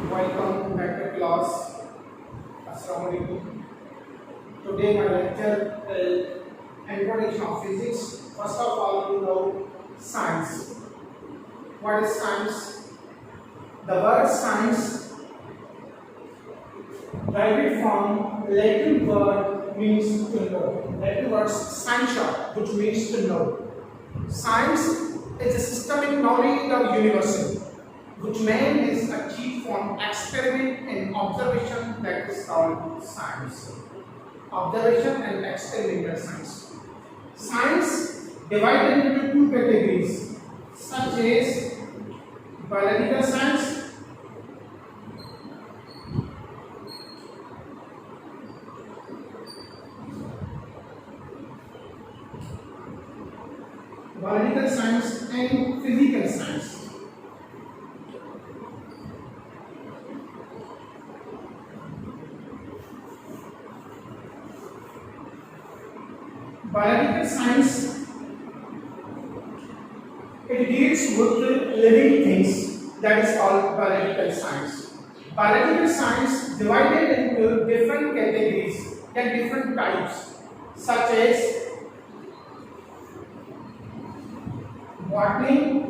Welcome back to class. Assalamualaikum. Today my lecture is introduction of physics. First of all, you know science. What is science? The word science derived from Latin word means to know. Latin word scientia, which means to know. Science is a systemic knowledge of the universe, which man is achieved from experiment and observation, that is called science. Observation and experimental science. Science divided into two categories, such as biological science and physical science. Biological science, it deals with living things, that is called biological science. Biological science divided into different categories and different types, such as botany,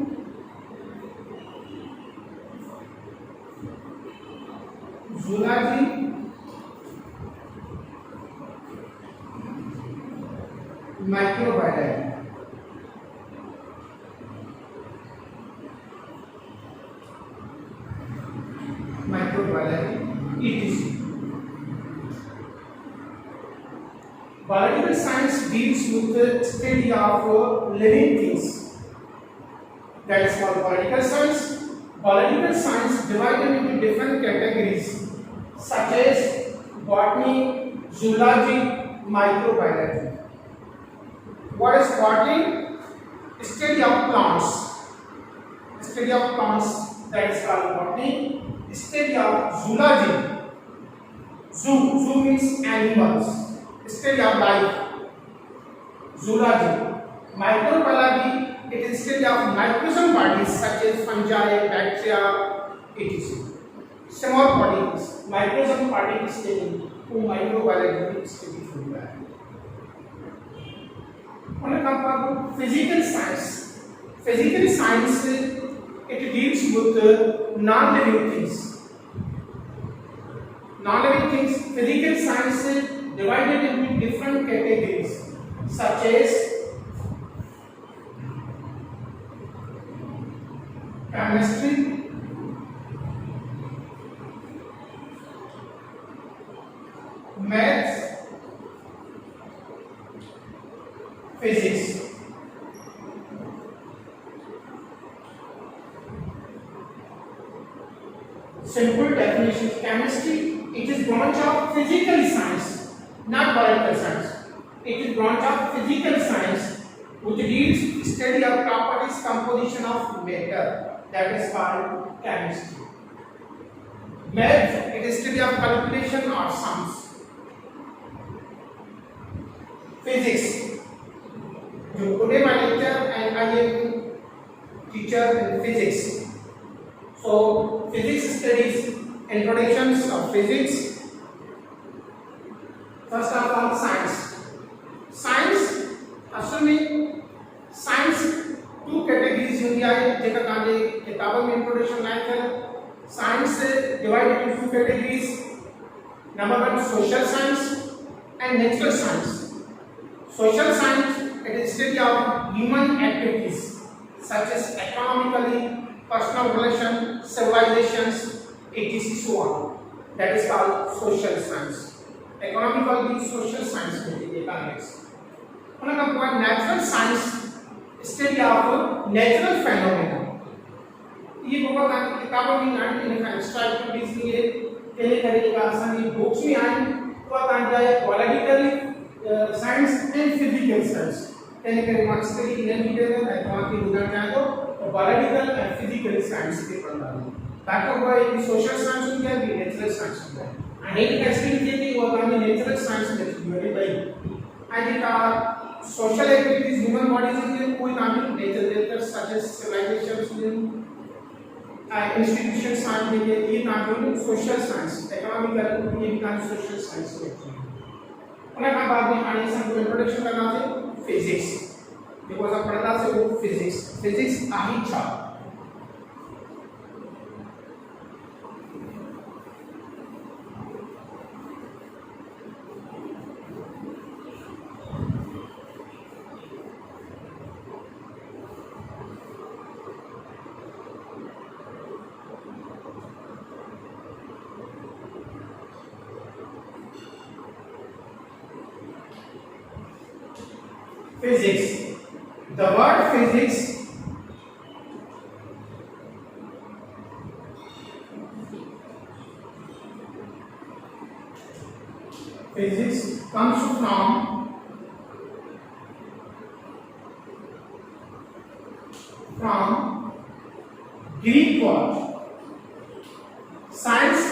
zoology, microbiology. etc. Biological science deals with the study of living things, that is called biological science. Biological science divided into different categories, such as botany, zoology, microbiology. What is botany? Study of plants. Study of plants, that is called botany. Study of zoology. Zoo means animals. Study of life. Zoology. Microbiology, it is study of microscopic bodies such as fungi, bacteria, etc. Small particles, microscopic particles study. Microbiology study from that. When it comes to physical science, it deals with non-living things. Non-living things, physical science divided into different categories, such as chemistry, maths, physics. Simple definition: chemistry, it is branch of physical science, not biological science. It is branch of physical science which deals study of properties, composition of matter, that is called chemistry. Maths, it is study of calculation or sums. Physics. Today my lecture, and I am teacher in physics. So physics studies, introductions of physics. First of all, science. Science, actually, science two categories होती है जेका कांजे किताबों में introduction लाए थे. Science divided into two categories. Number one, social science and natural science. Social science, it is study of human activities such as economically, personal relation, civilizations, etc. so on. That is called social science. Economical social science next. When it comes to natural science, study of natural phenomena. ये बहुत आने किताबों में आने इनका extra activities के लिए केले करेगा आसानी बुक्स में आए तो आता जाए बियोलॉजिकल साइंस एंड फिजिकल साइंस केले करे मार्क्स के लिए इन डिटेल में वहां की उदाहरण जाए तो biological and physical science के पढ़ना है. ताकि वो एक social science हो गया, भी natural science हो गया. And एक एक्सपीरियंस ये वो हमारे natural science में जुड़े भाई. I think social activities, human bodies के कोई काम नहीं, nature such as civilizations institution science देंगे, ये काम सोशल साइंस इकोनॉमिकल, ये काम सोशल साइंस होती है। उन्हें का बाद में आने से हमको इंट्रोडक्शन करना है फिजिक्स, बिकॉज़ अब पढ़ना से वो फिजिक्स आही था। Physics. The word physics comes from Greek word. Science,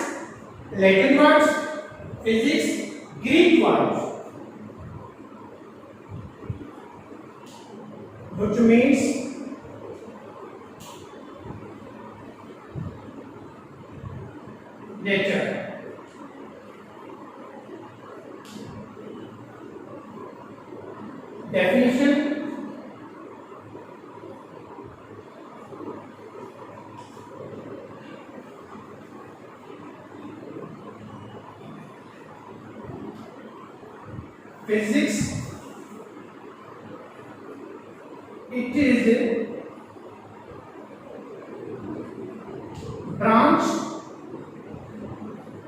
Latin words, physics, Greek words, which means nature. Definition: physics, it is a branch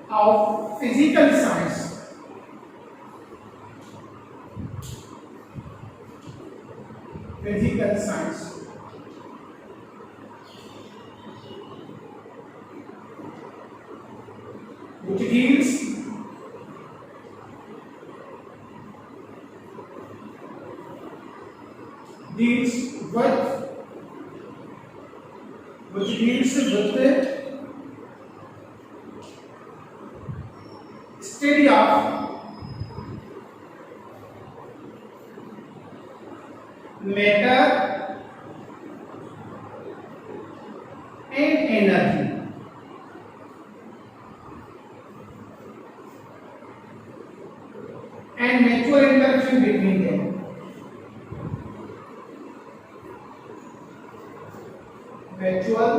of physical science. Physical science which deals with the study of matter and energy. And mutual interaction between them. Mutual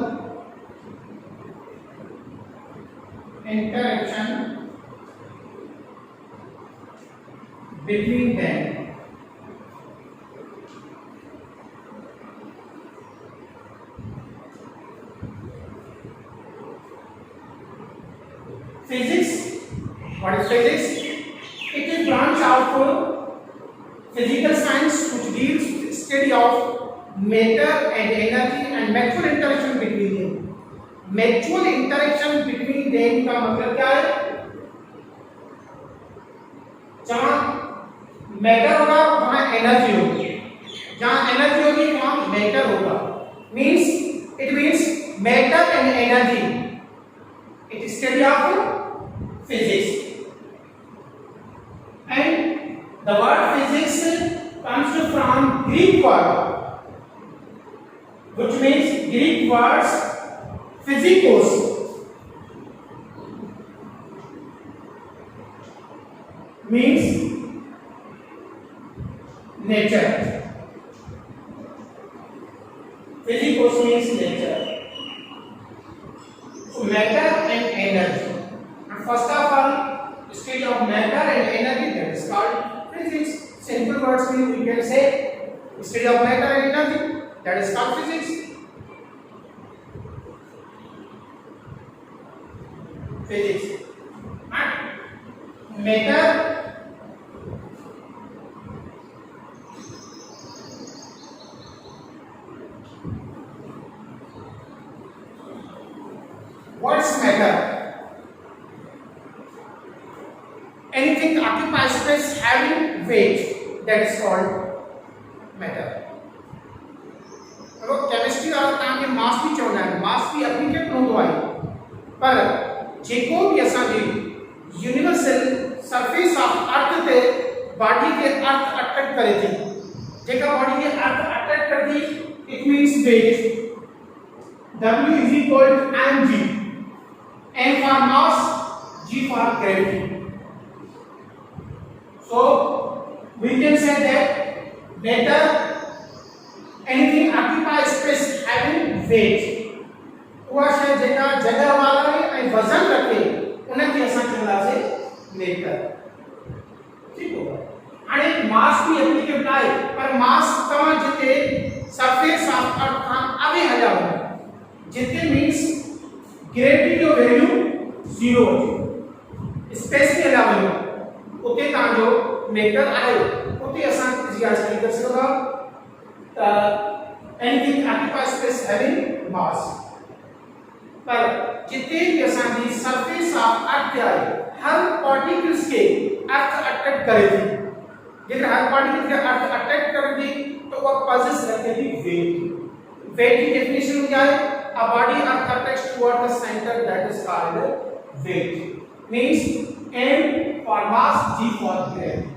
interaction between them. Physics. What is physics? It is branch of physical science which deals with study of matter and energy and mutual interaction between them. Mutual interaction between them का मतलब क्या है? जहाँ matter होगा वहाँ energy होगी, जहाँ energy होगी वहाँ मैटर होगा. It means matter and energy. It is study of physics. And the word physics comes from Greek word, which means Greek words physikos means nature. Physikos means nature. So matter and energy. And first of all, state of matter and energy, that is called physics. Simple words mean we can say state of matter and energy, that is called physics. Physics. And matter what's matter? Anything occupies space having weight, that is called matter. अब chemistry वाला काम ये मास भी चलना है, मास भी एप्लीकेट न हुआ है, पर जेको भी ऐसा जी यूनिवर्सल सरफेस ऑफ अर्थ पे बॉडी के अर्थ अट्रैक्ट करे थी, जेका बॉडी के अर्थ अट्रैक्ट कर दी, it means weight. W is equal to mg, m for mass, g for gravity. So we can say that matter anything occupy space having weight, उहा शइ जेका जगह वाला ऐं वजन रखे उनखे असां चवंदासीं मेटर। ठीक होगा। हाणे मास भी एप्लीकेबल आहे, पर मास तव्हां जिते सरफेस ऑफ अर्थ खां अवे हलिया वञो, जिते मीन्स ग्रेविटी जो वैल्यू 0 हुजे, स्पेस में हलिया वञो, उते तव्हांजो मेटर आहे, उते असां जी आंसर करे सघंदा त anything occupy space having mass. पर जिते भी असांजी सरफेस ऑफ अर्थ आहे, हर पार्टिकल्स के अर्थ अट्रैक्ट करे थी, जेकर हर पार्टिकल के अर्थ अट्रैक्ट करे थी तो वो पॉजेस रखे थी वेट। वेट की डेफिनेशन क्या है? a body earth attracts toward the center, that is called weight, means m for mass, g for gravity.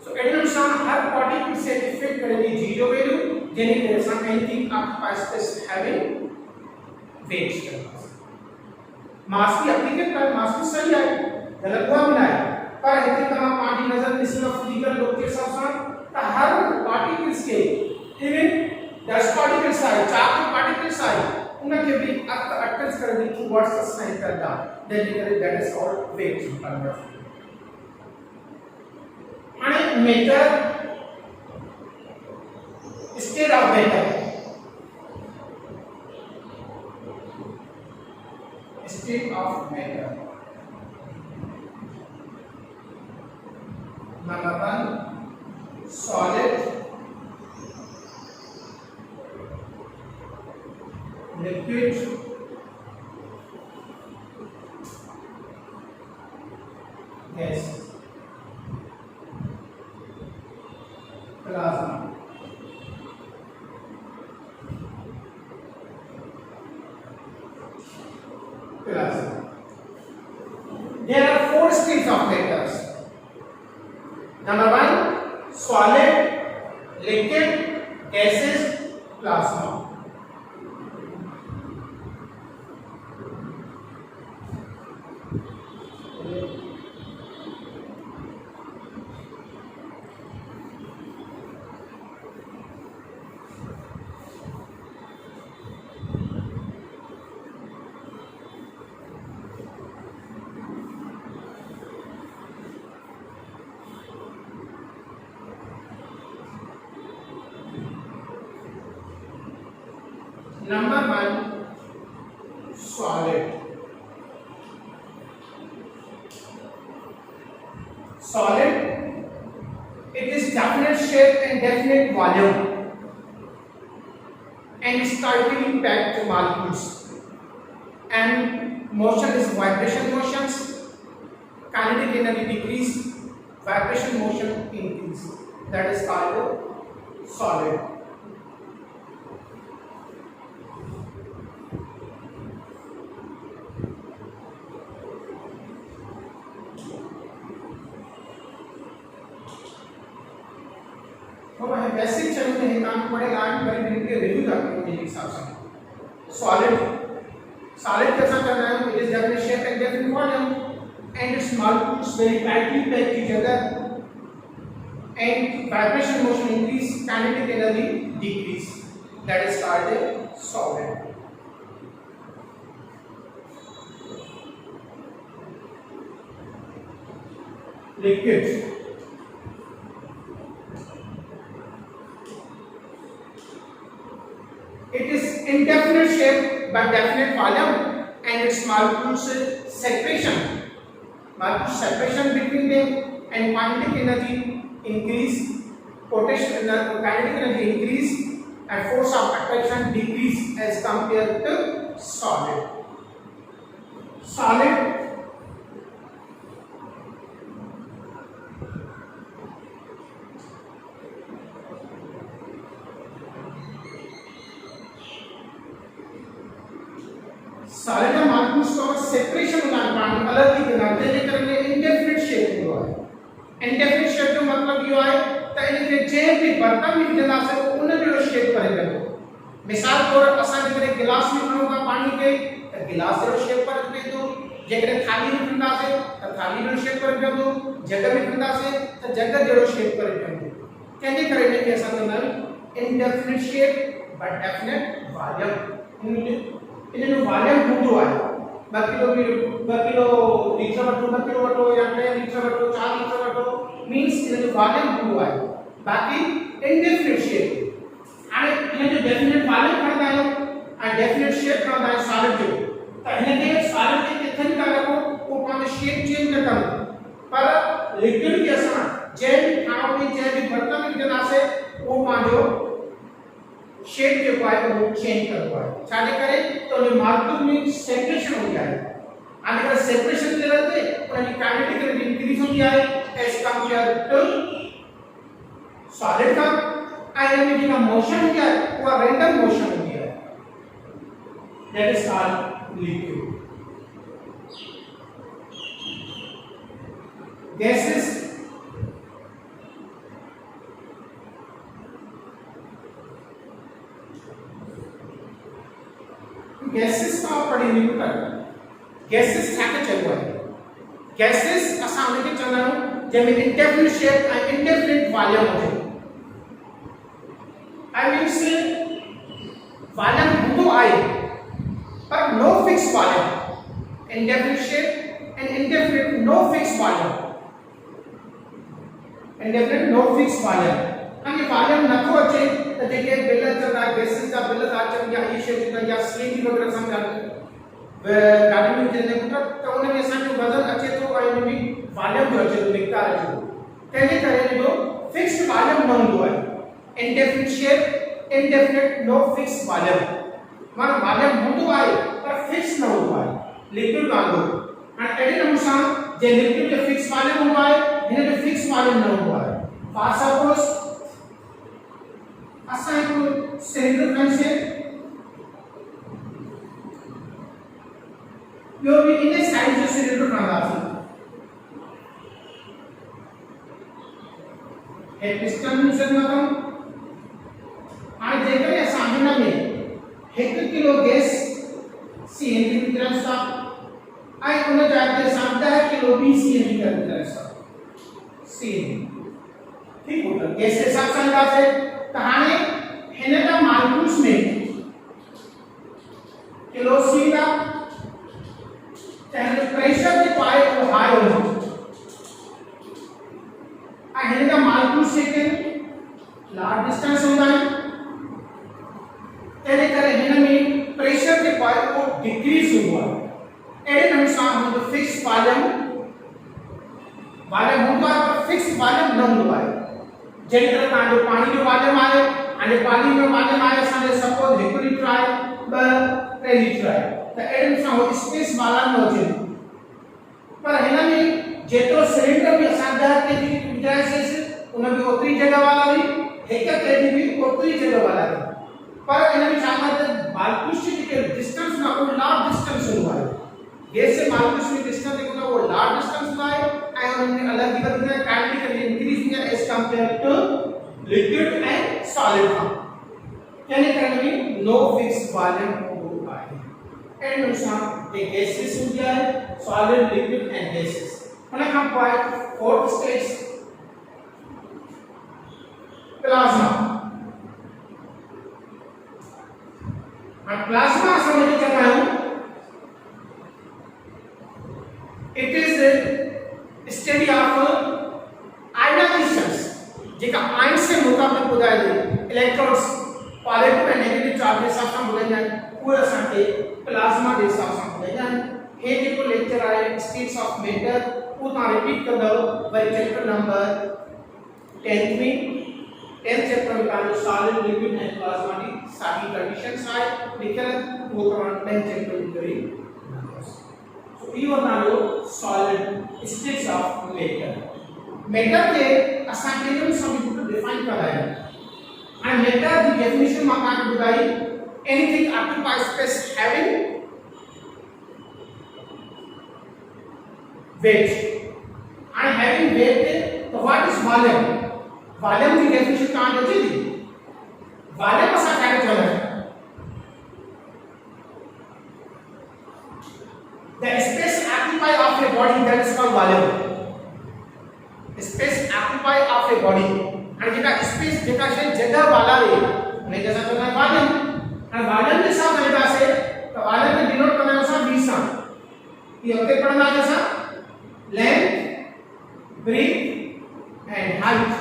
So admission हर पार्टिकल से इफेक्ट करेगी जीरो वैल्यू, यानी कि असां anything occupy space having weight. Mass की एप्लीकेट कर मास की सही है, गलत हुआ भी नहीं, पर इतने तमाम पार्टी नजर इसमें फिजिकल लोग के साथ तो हर पार्टिकल्स के इवन 10 पार्टिकल्स आए, 4 पार्टिकल्स आए, उनके भी अर्थ अटैच कर दी टुवर्ड्स द सेंटर दा, that is called weight conversion. हाणे matter state of matter, state of matter. Number 1, solid, liquid, gas, plasma. There are 4 states of matters. Number 1, solid, liquid, gases, plasma. Number 1, solid. Solid, it is definite shape and definite volume and is tightly packed molecules, and motion is vibration motions, kinetic energy decrease, vibration motion increase, that is called solid. Basic चीजों में काम पड़े line पर इनके review करते हैं मेरे हिसाब से। सॉलिड, सॉलिड कैसा कर रहा है? It is definite shape and definite volume and it's molecules very tightly packed together and vibration motion increase, kinetic energy decrease, that is called a solid. Liquid, it is indefinite shape but definite volume and its molecules separation between them and kinetic energy increase, potential kinetic energy increase and force of attraction decrease as compared to solid. Solid सारे का marks का separation होना पानी अलग ही करना जैसे करके indefinite shape हुआ है। इंडेफिनिट शेप का मतलब ये है तो इनके जे भी बर्तन में जना से उन जो शेप करेगा मिसाल तौर असां जेकॾहिं गिलास में खणूं था पाणी खे त गिलास जो शेप पर रखे थो, जेकॾहिं थाली में खणंदासीं त थाली जो शेप पर रखे थो, जग में खणंदासीं त जग जहिड़ो शेप पर रखे थो। कंहिंजे करे इनखे असां चवंदा आहियूं indefinite shape but definite volume. इन जो वॉल्यूम हूंदो आहे 2 किलो लीटर वठो, 2 किलो वठो या 3 लीटर वठो, 4 लीटर वठो, मींस इन जो वॉल्यूम हूंदो आहे। बाक़ी इनडेफिनिट शेप हाणे इन जो डेफिनेट वॉल्यूम खणंदा आहियूं ऐं डेफिनेट शेप खणंदा आहियूं सॉलिड जो, त हिनखे सॉलिड खे किथे बि था रखो उहो पंहिंजो शेप चेंज न कंदो। पर लिक्विड खे असां जंहिं बि ठाव में जंहिं बि बर्तन में विझंदासीं उहो पंहिंजो शेप जेको आहे उहो चेंज कंदो आहे। छाजे करे त उन मॉलिक्यूल में सेपरेशन हूंदी आहे। हाणे अगरि सेपरेशन जे रहंदे उन जी काइनेटिक एनर्जी इंक्रीज हूंदी आहे एज कंपेयर टू सॉलिड का, ऐं इन में जेका मोशन हूंदी आहे उहा रैंडम मोशन हूंदी आहे, that is called liquid. Gases का पढ़ी नहीं कर गैसेस छा के चलो है गैसेस असां उनखे चवंदा आहियूं जंहिंमें इंडेफिनिट शेप ऐं इंडेफिनिट वॉल्यूम हुजे। आई मीन से वॉल्यूम हूंदो आहे पर no fix volume, indefinite shape and indefinite no fix volume, indefinite no fix volume. हाणे वॉल्यूम नथो अचे त जेके बिल अचंदा गैसेस जा बिल था अचनि या इहे शयूं थींदा या सीएनजी वग़ैरह सम्झनि गाॾी में जंहिं पुट त उन में असांजो वज़न अचे थो ऐं उन में वॉल्यूम जो अचे थो, मिक़दार अचे थो, तंहिंजे करे इन जो फिक्स्ड वॉल्यूम न हूंदो आहे। Indefinite shape indefinite no fix volume, माना वॉल्यूम हूंदो आहे पर फिक्स न हूंदो आहे, लिक्विड वांगुरु। हाणे अहिड़े नमूने सां जे लिक्विड जो फिक्स वॉल्यूम हूंदो आहे हिन जो फिक्स वॉल्यूम न हूंदो आहे। फॉर सपोज असां हिकु सिलेंडर खणीसीं, ॿियो बि इन साइज जो सिलेंडर खणंदासीं, हे पिस्टन यूज़ कंदा। हाणे जेकॾहिं असां हिन में 1 किलो गैस सीएनजी विझूं था ऐं उन जाइ ते असां 10 किलो बि सीएनजी विझूं था, सीएनजी ठीक हो त गैस जे हिसाब सां ईंदासीं त हाणे हिन जा मॉलिक्यूल्स में किलो सी का चाहे प्रेशर जेको आहे उहो हाई हूंदो ऐं हिन जा मॉलिक्यूल्स जेके लार्ज डिस्टेंस हूंदा आहिनि, तंहिंजे करे हिन में प्रेशर जेको आहे उहो डिक्रीज हूंदो आहे। अहिड़े नमूने सां हुनजो फिक्स वॉल्यूम हूंदो आहे पर फिक्स वॉल्यूम न हूंदो आहे। जहिड़ी तरह तव्हांजो पाणी जो वॉल्यूम आहे, हाणे पाणी में वॉल्यूम आहे असांजे सपोज 1 लीटर आहे 2-3 लीटर आहे त अहिड़े नमूने सां उहो स्पेस वाला न हुजे, पर हिन में जेतिरो सिलेंडर में असां 10 केजी विझाईसीं उन में ओतिरी जगह वाला हुई, 1 केजी भी ओतिरी जगह वाला हुई, पर इन में छा आहे मॉलिक्यूल्स जी जेके डिस्टेंस ना उहो लार्ज डिस्टेंस हूंदो आहे। गैस से मॉलिक्यूल्स में डिस्टेंस जेको आहे उहो लार्ज डिस्टेंस हूंदो आहे ऐं उन में अलॻि ई वधंदा काइनेटिक एनर्जी इंक्रीज थींदी आहे एज कंपेयर टू लिक्विड ऐं सॉलिड खां। यानी करे नो फिक्स वॉल्यूम हूंदो आहे। एंड सां जे गैसेस हूंदी आहे सॉलिड लिक्विड ऐं गैसेस। उन खां पोइ फोर्थ स्टेज प्लाज्मा। प्लाज्मा असां हुनखे चवंदा आहियूं इट इज स्टडी ऑफ आयनाइजेशंस, जेका आयन से मुताबिक ॿुधाए थी इलेक्ट्रॉन्स पॉजिटिव ऐं नेगेटिव चार्ज जे हिसाब सां ॿुधाईंदा आहिनि, उहे असांखे प्लाज्मा जे हिसाब सां ॿुधाईंदा आहिनि। हे जेको लेक्चर आहे स्टेट्स ऑफ मैटर उहो तव्हां रिपीट कंदव वरी चैप्टर नंबर 10 में 10th चैप्टर में तव्हांजो सॉलिड लिक्विड ऐं प्लाज्मा जी साॻी कंडीशंस आहे लिखियल, उहो तव्हां 10th चैप्टर में करे सो इहो तव्हांजो solid states of matter. Matter खे असां केतिरनि समीकरण डिफाइन कंदा आहियूं ऐं मैटर जी डेफिनेशन मां तव्हांखे ॿुधाई anything occupy space having weight and having weight तो what is volume? volume की डेफिनेशन कहाँ अचे थी? volume असां क्या चवंदा आहियूं the space occupied of a body, that is called volume. Space occupied of a body, आणि जेका स्पेस जेका છે જગ્યા વાળા રે અને जैसा तो मैं वॉल्यूम અને वॉल्यूम के साथ रहता है तो वॉल्यूम में डिनोट करना है 20 सा ये होते पढ़ना जैसा लेंथ ब्रेथ एंड हाइट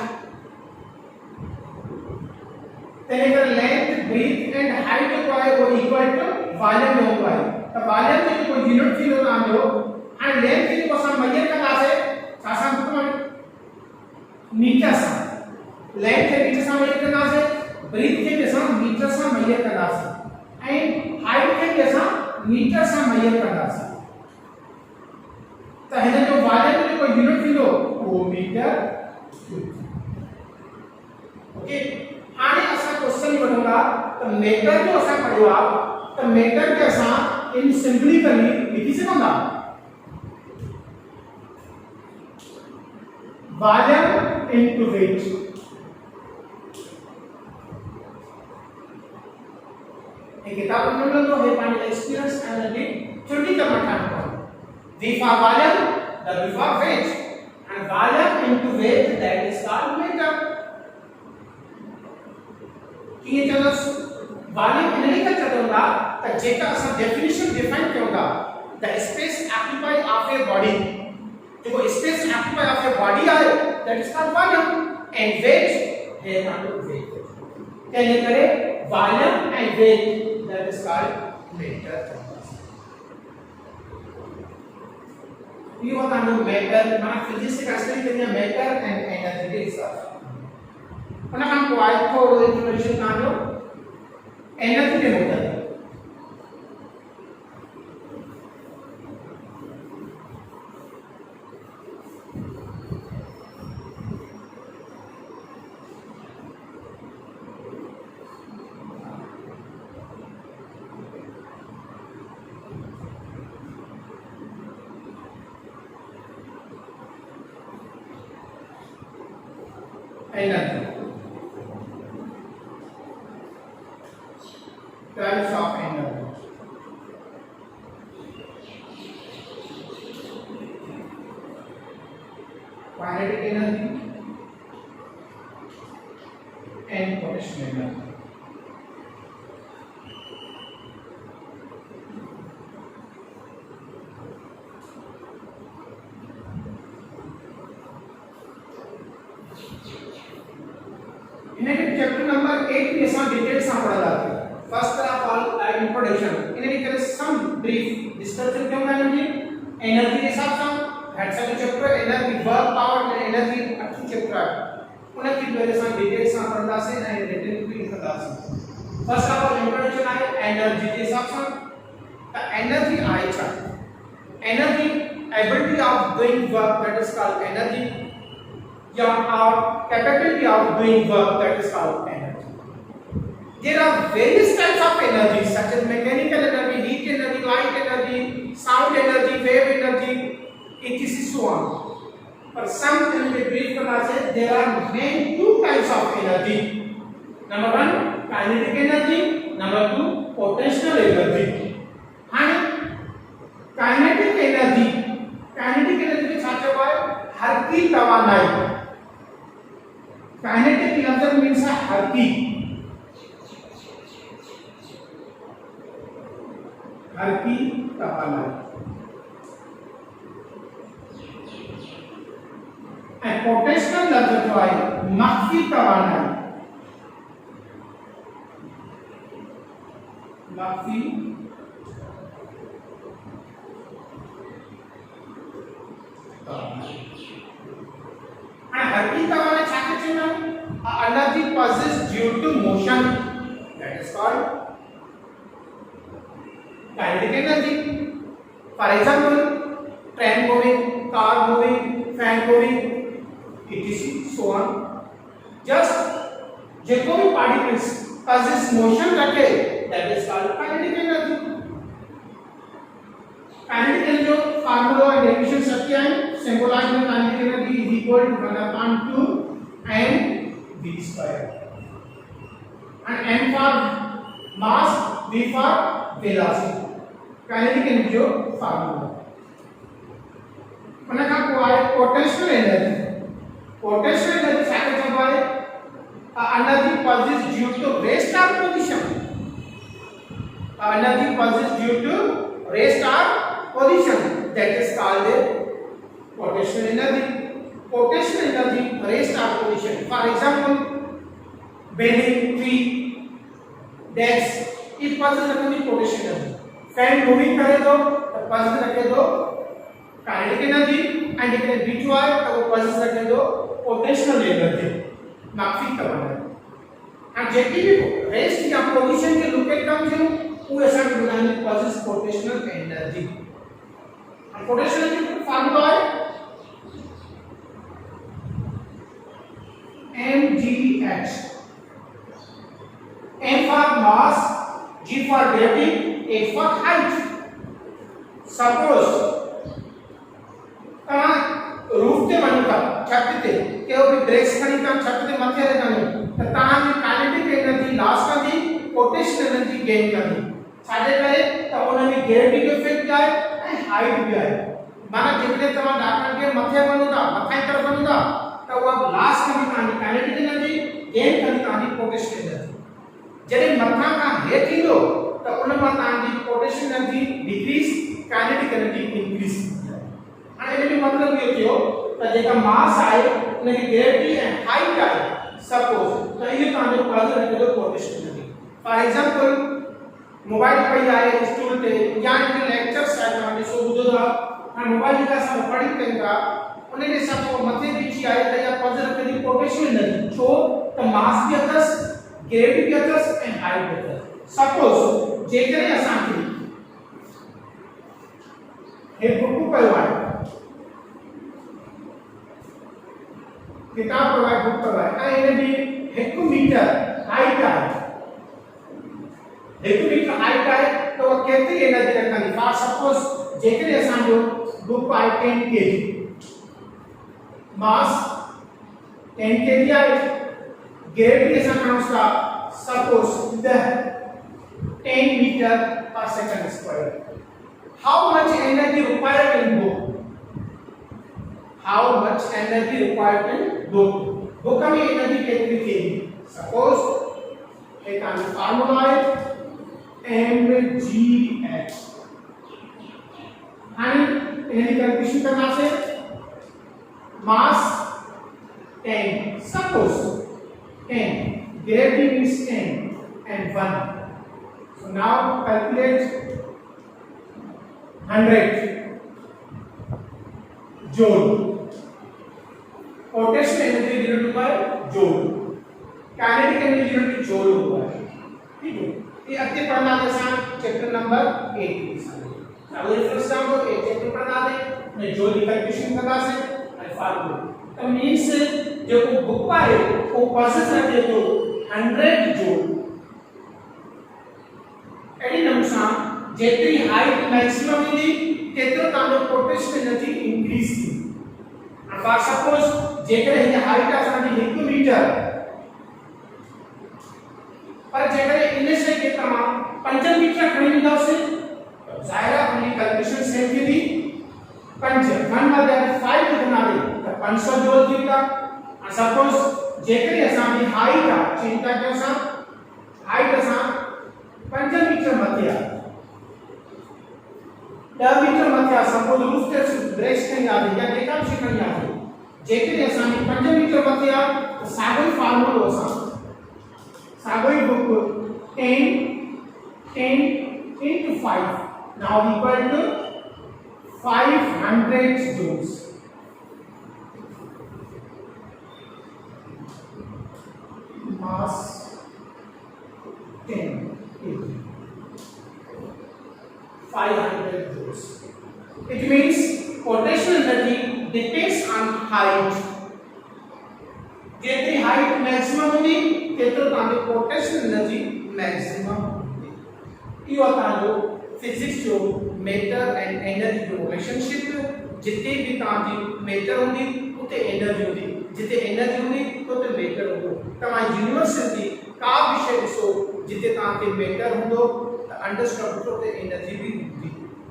तेरे का लेंथ ब्रेथ एंड हाइट को है वो इक्वल टू वॉल्यूम में होगा तो वॉल्यूम में कोई यूनिट फील होता है जो और लेंथ की को सम मेजर करना है सासा तो मीटर सा लेंथ के मीटर सा मेजर करना है ब्रेथ के जैसा मीटर सा मेजर करना है एंड हाइट के जैसा मीटर सा मेजर करना है तो है जो वॉल्यूम में कोई यूनिट फील हो वो मीटर ओके आने असा क्वेश्चन बनूंगा तो मीटर जो असा पढ़ो आप तो मीटर के असा इन सिंपली करनी लिखी से होगा वॉल्यूम इनटू वेट एक किताब में लोग तो है पानी एक्सपीरियंस एनर्जी छोटी टमाटर को V for volume, W for weight, and volume into weight, that is called meter. ये चलो वॉल्यूम एनर्जी का चलूंगा तो जेका असा डेफिनेशन डिफाइन करूंगा the space occupied of a body देखो space occupied of a body है that is called volume and weight है नॉट वेट क्या ये करे volume and weight that is called matter ये होता है मैटर माना फिजिक्स का स्टडी करना मैटर एंड एनर्जी के हिसाब से अपना काम को आज को इंट्रोडक्शन का जो एनर्जी के होता है energy types of energy kinetic energy and potential energy इन्हें चैप्टर नंबर 8 में सब डिटेल्स पढ़ा जाता है फर्स्ट ऑफ ऑल इंट्रोडक्शन इन्हें करे सम ब्रीफ डिस्कशन क्यों करना है एनर्जी के साथ साथ हेड्स का chapter energy work power and energy अच्छी चैप्टर है उन्हें की वजह से डिटेल्स पढ़ना से एंड रिटन भी लिखता है फर्स्ट ऑफ ऑल इंट्रोडक्शन है एनर्जी के साथ साथ the energy I chart energy ability of doing work that is called energy या our capability of doing work that is called energy. There are various types of energy such as mechanical energy, heat energy, light energy, sound energy, wave energy, etc. so on. For some energy brief करना से there are main two types of energy. Number one kinetic energy, number two potential energy. हाँ kinetic energy के साथ हुआ हल्की तवानाई kinetic लफ्ज़ means हल्की तवानाई and potential लफ्ज़ जो है मख्फी तवानाई and हल्की तवानाई छाके चुना energy passes due to motion that is called kinetic energy. For example, train moving, car moving, fan moving, etc. so on. Just जो भी particles passes motion रखे that is called kinetic energy. kinetic energy जो formula and definition सब क्या है symbolize में kinetic energy is equal to 1/2 and v square and m for mass v for velocity kinetic energy जो formula उन खां पोइ आहे पोटेंशियल एनर्जी छा चइबो आहे energy possesses due to rest of position energy possesses due to rest of position that is called potential energy rest of position for example bending tree desk ये possesses रखने की पोटेंशियल एनर्जी फैन मूविंग करे तो possesses रखे दो kinetic energy and if it beat हुआ है तो वो पल्सेस रखे दो पोटेंशियल एनर्जी माफी करना एंड जेकी भी रेस्ट या पोजीशन के लोकेट कम जो वो ऐसा बनाने पल्सेस पोटेंशियल एनर्जी और पोटेंशियल एनर्जी का फार्मूला है mgh m for mass g for gravity a for height suppose roof ते वञो था छत ते केओ भी ब्रेक्स खणी था छत ते मथे रे वञो त तहां जी काइनेटिक एनर्जी लॉस कंदी पोटेंशियल एनर्जी गेन कंदी छाजे करे त उन में ग्रेविटी जो इफेक्ट आहे ऐं हाइट भी आहे माना जेकॾहिं तव्हां ॾाकण के मथे वञो था मथे तरफ़ वञो था त उहा लॉस कंदी तव्हांजी काइनेटिक एनर्जी गेन कंदी तव्हांजी पोटेंशियल एनर्जी जॾहिं मथां खां हेठि ईंदो त उन मां तव्हांजी potential energy decrease kinetic energy increase हाणे इन जो मतलब इहो थियो त जेका मास आहे उन जी ग्रेविटी ऐं हाइट आहे सपोज त इहो तव्हांजो पल्स रखंदो potential energy for example mobile पई आहे स्टूल ते या इन लेक्चर्स आहे तव्हां ॾिसो ॿुधो था हाणे मोबाइल जेका असां पढ़ी कयूं था उन जे हिसाब सां मथे बीठी आहे त इहा पल्स रखंदी पोटेंशियल एनर्जी छो त मास बि अथसि ग्रेविटी भी अथस एंड हाइट भी अथस सपोज जेकरे असांखे एक बुक पढ़ो आहे किताब पढ़ो आहे बुक पढ़ो आहे ऐं इन जी 1 मीटर हाइट आहे 1 मीटर हाइट आहे त वो केतिरी एनर्जी रखंदी फॉर सपोज जेकरे असांजो बुक आहे 10 kg मास 10 kg आहे ग्रेविटी असां खणूं था suppose the 10 meter per second square how much energy required in book how much energy required in book में एनर्जी कितनी थी suppose एक फार्मूला है mgh आणि एनर्जी कैलकुलेशन करना से मास 10 suppose 10 gravity means 10 and 1 so now calculate 100 joule potential energy denoted by joule kinetic energy denoted joule हुआ है ठीक है ये अगले पढ़ना है साहब चैप्टर नंबर 8 अब रेफरेंस नाम को एक चैप्टर पढ़ना है मैं joule की कैलकुलेशन करना से अल्फा तो मींस जो बुक है वो प्रोसेस रखे तो 100 जूल एडी नमसा जेतरी हाइट मैक्सिमम थी तेतरो तांजो पोटेंशियल एनर्जी इंक्रीज थी अब सपोज जेकर हिन हाइट असांजी 1 मीटर पर जेकर इन से के तमा 5 मीटर खणी वेंदासीं ज़ाहिर आहे उनकी कैलकुलेशन सेम थी 5 1 बाय दैट 5 कितना दे तो 500 जूल थींदा सपोज जेकरी असांजी हाइट आ चिंता कयो असां हाइट असां 5 मीटर मथे आ 10 मीटर मथे आ सपोज रूफ ते ब्रेक्स खणी आ या जेका भी खणी आ जेकरी असांजी 5 मीटर मथे आ तो सागोई फार्मूलो असां सागोई book 10 into 5 now equal to 500 joules mass 10 kg 500 joules it means potential energy depends on height जेतरी हाइट मैक्सिमम होगी तेतरो तांजो पोटेंशियल एनर्जी मैक्सिमम होगी यो तांजो फिजिक्स जो मैटर एंड एनर्जी जो रिलेशनशिप जिते भी तांजी मैटर होगी उते एनर्जी होगी जिते एनर्जी होगी उते मैटर होगो तमा यूनिवर्सिटी का विषय ॾिसो जिते तांखे मैटर हूंदो त अंडरस्टैंड उते एनर्जी भी हूंदी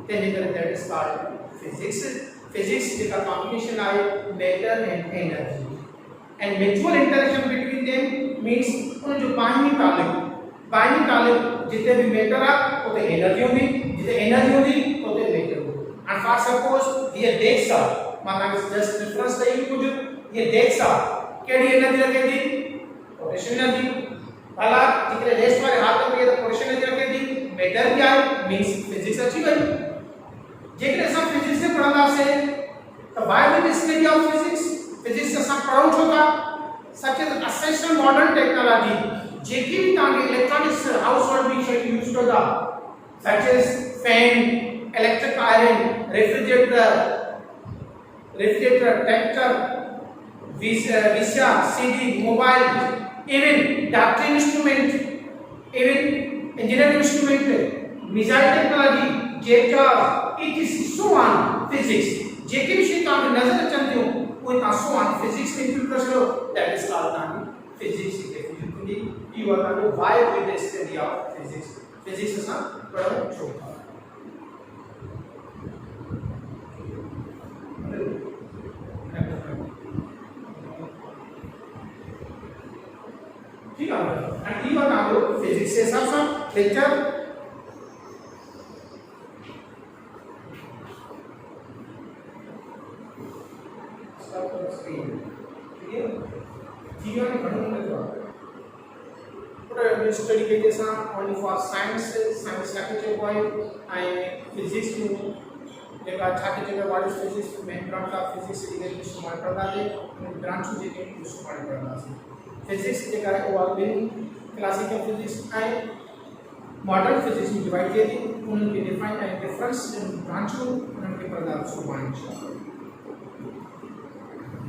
तंहिंजे करे that is called physics physics जेका कॉम्बिनेशन आहे matter and energy and mutual interaction between them means उन जो बाहिनी ताल्लुक जिते भी मैटर आहे उते एनर्जी हूंदी जिते एनर्जी हूंदी उते मैटर हूंदो एंड फॉर सपोज ये डेस्क आहे मां तव्हांखे जस्ट डिफरेंस ॾेई कुझु ये डेस्क आहे कहिड़ी एनर्जी रखे थी पोटेंशियल एनर्जी भला जेकॾहिं रेस्ट वारे हाथ में तो पोटेंशियल एनर्जी रखे थी मैटर भी आहे मींस फिजिक्स अची वई जेकॾहिं असां फिजिक्स में पढ़ंदासीं तो why we study of physics physics असां पढ़ूं छो था such is essential modern technology जेकी भी तव्हांखे इलेक्ट्रॉनिक्स हाउस होल्ड में शइ यूज कंदा such is fan electric iron refrigerator tractor VCR CD mobile even doctor instrument even engineering instrument missile technology jet it is so on physics जेके भी शइ तव्हांखे नज़र अचनि थियूं उहे तव्हां so on physics में इंक्लूड करे छॾियो that is called तव्हांजी physics जी डेफिनेशन इहो तव्हांजो why we study of physics physics असां पढ़णु छो था ठीक है एंड ई बता दो फिजिक्स से सब लेक्चर स्टॉप स्क्रीन ठीक है ने घणो मिलंदो पर स्टडी के जैसा ओनली फॉर साइंस साइंस का चइबो आहे ऐं फिजिक्स में जेका छा के जगह what is physics main branch of physics जी जेके सुमार पढ़ंदासीं ब्रांच जेके सुमार पढ़ंदासीं फिजिक्स जेका आहे उहा ॿिनि क्लासिकल फिजिक्स ऐं मॉडर्न फिजिक्स में डिवाइड थिए थी उन्हनि खे डिफाइन ऐं डिफरेंस ब्रांचूं उन्हनि खे पढ़ंदा सुभाणे